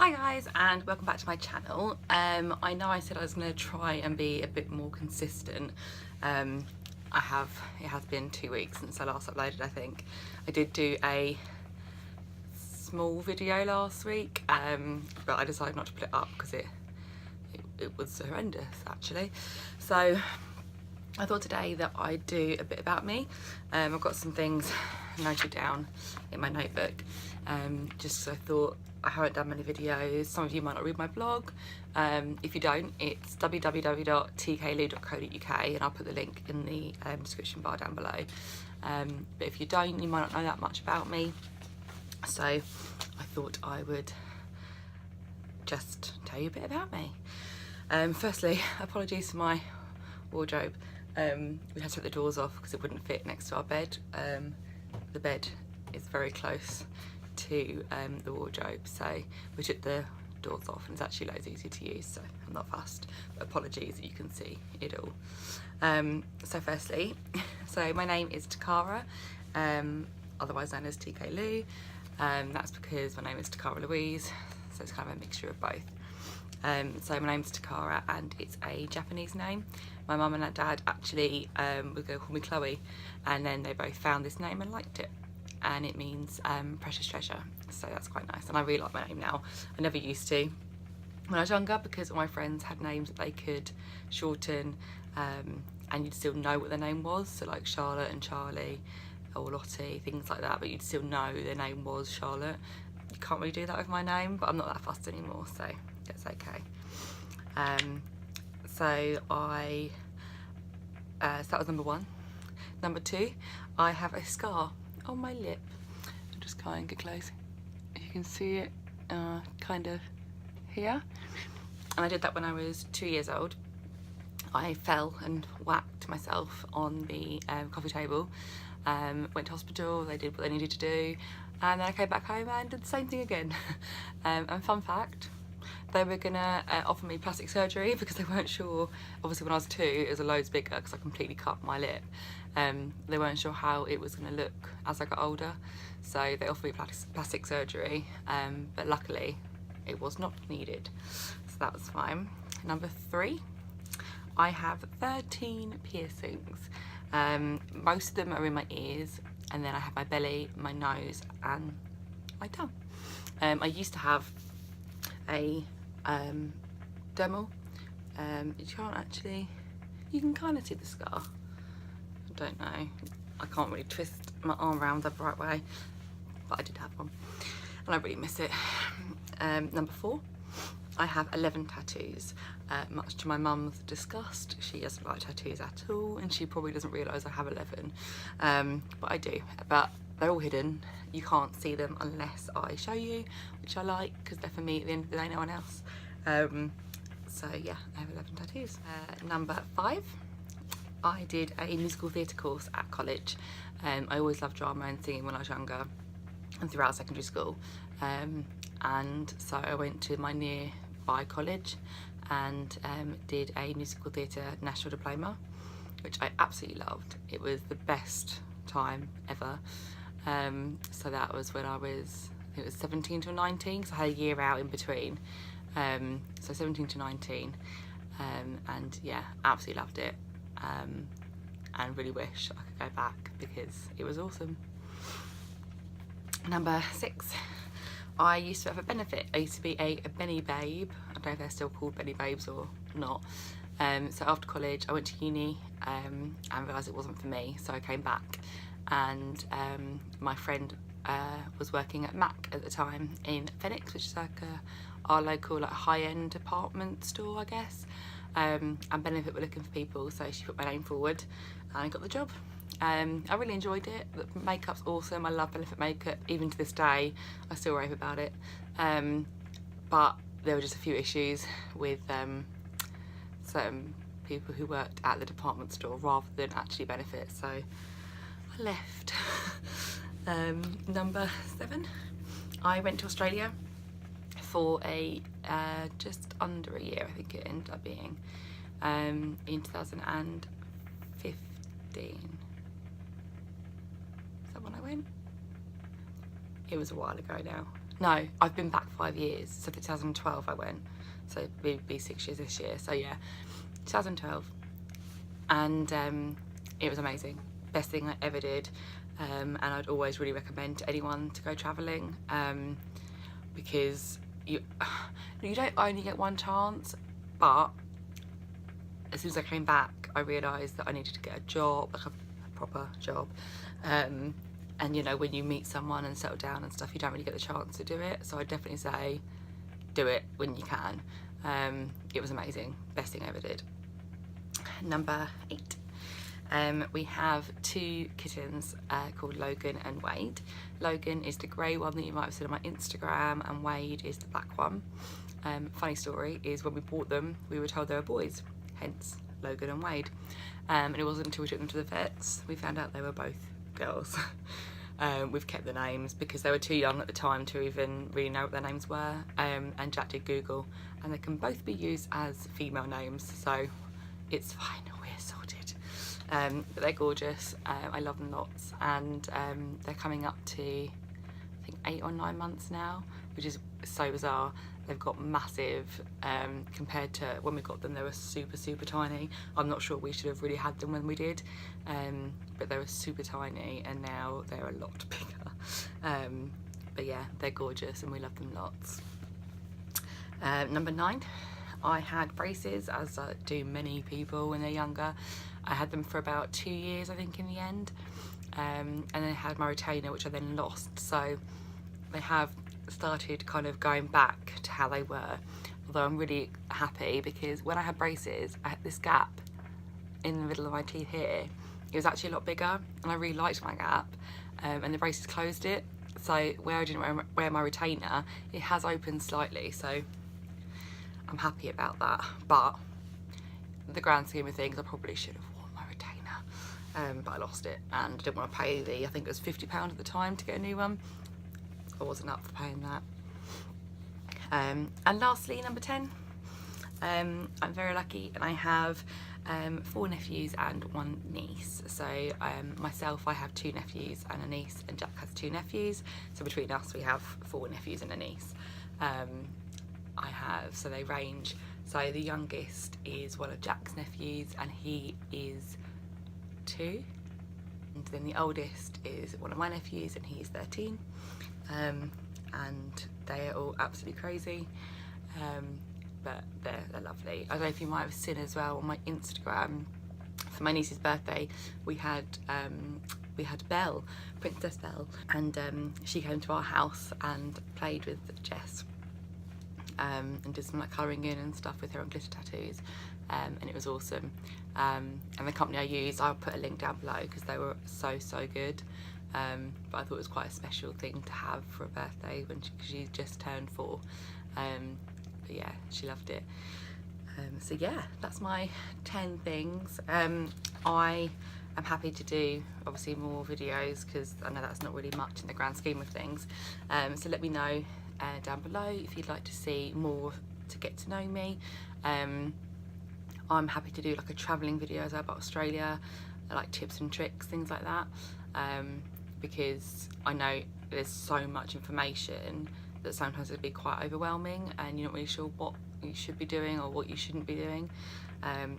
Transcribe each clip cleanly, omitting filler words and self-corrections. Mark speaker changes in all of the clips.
Speaker 1: Hi guys, and welcome back to my channel. I know I said I was going to try and be a bit more consistent. It has been 2 weeks since I last uploaded. I think I did do a small video last week, but I decided not to put it up because it was horrendous actually. So I thought today that I'd do a bit about me. I've got some things noted down in my notebook, just so I thought I haven't done many videos. Some of you might not read my blog. If you don't, it's www.tklou.co.uk, and I'll put the link in the description bar down below. But if you don't, you might not know that much about me. So I thought I would just tell you a bit about me. Firstly, apologies for my wardrobe. We had to take the doors off because it wouldn't fit next to our bed. The bed is very close to the wardrobe, so we took the doors off, and it's actually loads easier to use, so I'm not fussed. But apologies that you can see it all. So firstly, so my name is Takara, otherwise known as Tklou. That's because my name is Takara Louise, so it's kind of a mixture of both. So my name's Takara, and it's a Japanese name. My mum and dad actually were going to call me Chloe, and then they both found this name and liked it, and it means precious treasure, so that's quite nice, and I really like my name now. I never used to when I was younger because all my friends had names that they could shorten, and you'd still know what their name was, so like Charlotte and Charlie or Lottie, things like that, but you'd still know their name was Charlotte. You can't really do that with my name, but I'm not that fussed anymore, so it's okay. So that was number one. Number two, I have a scar on my lip. I'll just try and get close. You can see it kind of here. And I did that when I was 2 years old. I fell and whacked myself on the coffee table. Went to hospital, they did what they needed to do, and then I came back home and did the same thing again. And fun fact, they were gonna offer me plastic surgery because they weren't sure. Obviously when I was 2 it was loads bigger because I completely cut my lip. They weren't sure how it was going to look as I got older, so they offered me plastic surgery, but luckily it was not needed, so that was fine. Number 3, I have 13 piercings. Most of them are in my ears, and then I have my belly, my nose and my tongue. I used to have a dermal. You can kind of see the scar. I don't know, I can't really twist my arm around the right way, but I did have one and I really miss it. Number 4, I have 11 tattoos, much to my mum's disgust. She doesn't like tattoos at all, and she probably doesn't realise I have 11, but I do, but they're all hidden. You can't see them unless I show you, which I like because they're for me at the end of the day, no one else. So yeah, I have 11 tattoos. Number 5, I did a musical theatre course at college. I always loved drama and singing when I was younger and throughout secondary school, and so I went to my nearby college and did a musical theatre national diploma, which I absolutely loved. It was the best time ever. So that was when I think it was 17 to 19, so I had a year out in between. So 17 to 19, and yeah, absolutely loved it, and really wish I could go back because it was awesome. Number 6, I used to have a benefit. I used to be a Benny Babe. I don't know if they're still called Benny Babes or not. So after college I went to uni, and realised it wasn't for me, so I came back, and my friend was working at Mac at the time in Phoenix, which is like our local like high-end department store, I guess, and Benefit were looking for people, so she put my name forward and I got the job. I really enjoyed it. The makeup's awesome. I love Benefit makeup. Even to this day I still rave about it, but there were just a few issues with certain people who worked at the department store rather than actually Benefit, so I left. Number 7, I went to Australia for just under a year, I think it ended up being, in 2015. Is that when I went? It was a while ago now. no, I've been back 5 years. So 2012 I went, so it'd be 6 years this year. So yeah, 2012, and it was amazing, best thing I ever did, and I'd always really recommend to anyone to go travelling, because you don't only get one chance, but as soon as I came back I realised that I needed to get a job, like a proper job, and you know, when you meet someone and settle down and stuff, you don't really get the chance to do it. So I definitely say do it when you can. It was amazing, best thing I ever did. Number 8, we have 2 kittens called Logan and Wade. Logan is the grey one that you might have seen on my Instagram, and Wade is the black one. Funny story is, when we bought them we were told they were boys, hence Logan and Wade, and it wasn't until we took them to the vets we found out they were both girls. We've kept the names because they were too young at the time to even really know what their names were, and Jack did Google, and they can both be used as female names, so it's fine, we're sorted. But they're gorgeous, I love them lots, and they're coming up to I think 8 or 9 months now, which is so bizarre. They've got massive, compared to when we got them they were super tiny. I'm not sure we should have really had them when we did, but they were super tiny, and now they're a lot bigger. But yeah, they're gorgeous and we love them lots. Number 9, I had braces, as do many people when they're younger. I had them for about 2 years I think in the end, and then I had my retainer, which I then lost, so they have started kind of going back to how they were, although I'm really happy because when I had braces I had this gap in the middle of my teeth here. It was actually a lot bigger and I really liked my gap, and the braces closed it, so where I didn't wear my retainer it has opened slightly, so I'm happy about that. But the grand scheme of things I probably should have worn my retainer, but I lost it and I didn't want to pay I think it was £50 at the time to get a new one. I wasn't up for paying that. And lastly, number 10, I'm very lucky and I have 4 nephews and 1 niece. So myself, I have 2 nephews and a niece, and Jack has 2 nephews, so between us we have 4 nephews and a niece. So they range, so the youngest is one of Jack's nephews and he is 2, and then the oldest is one of my nephews and he's 13. And they are all absolutely crazy, but they're lovely. I don't know if you might have seen as well on my Instagram, for my niece's birthday we had Belle, Princess Belle, and she came to our house and played with Jess, and did some like colouring in and stuff with her own glitter tattoos, and it was awesome. And the company I used, I'll put a link down below because they were so good. But I thought it was quite a special thing to have for a birthday when she just turned 4. But yeah, she loved it. So yeah, that's my 10 things. I am happy to do obviously more videos because I know that's not really much in the grand scheme of things. So let me know down below if you'd like to see more to get to know me. I'm happy to do like a travelling video about Australia, like tips and tricks, things like that. Because I know there's so much information that sometimes it'd be quite overwhelming and you're not really sure what you should be doing or what you shouldn't be doing.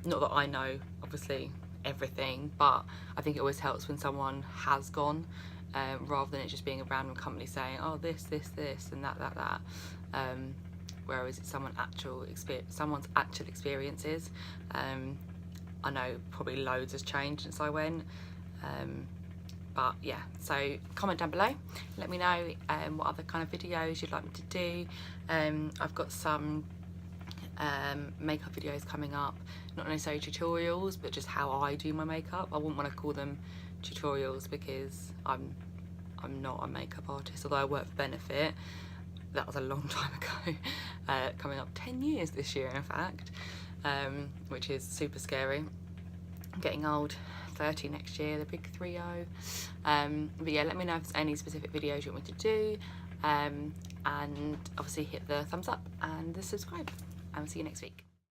Speaker 1: Not that I know obviously everything, but I think it always helps when someone has gone, rather than it just being a random company saying, oh this and that. Whereas it's someone's actual experiences. I know probably loads has changed since I went. But yeah, so comment down below, let me know what other kind of videos you'd like me to do. I've got some makeup videos coming up, not necessarily tutorials, but just how I do my makeup. I wouldn't want to call them tutorials because I'm not a makeup artist, although I work for Benefit. That was a long time ago, coming up 10 years this year in fact, which is super scary. I'm getting old. 30 next year, the big 3-0. But yeah, let me know if there's any specific videos you want me to do, and obviously hit the thumbs up and the subscribe, and I'll see you next week.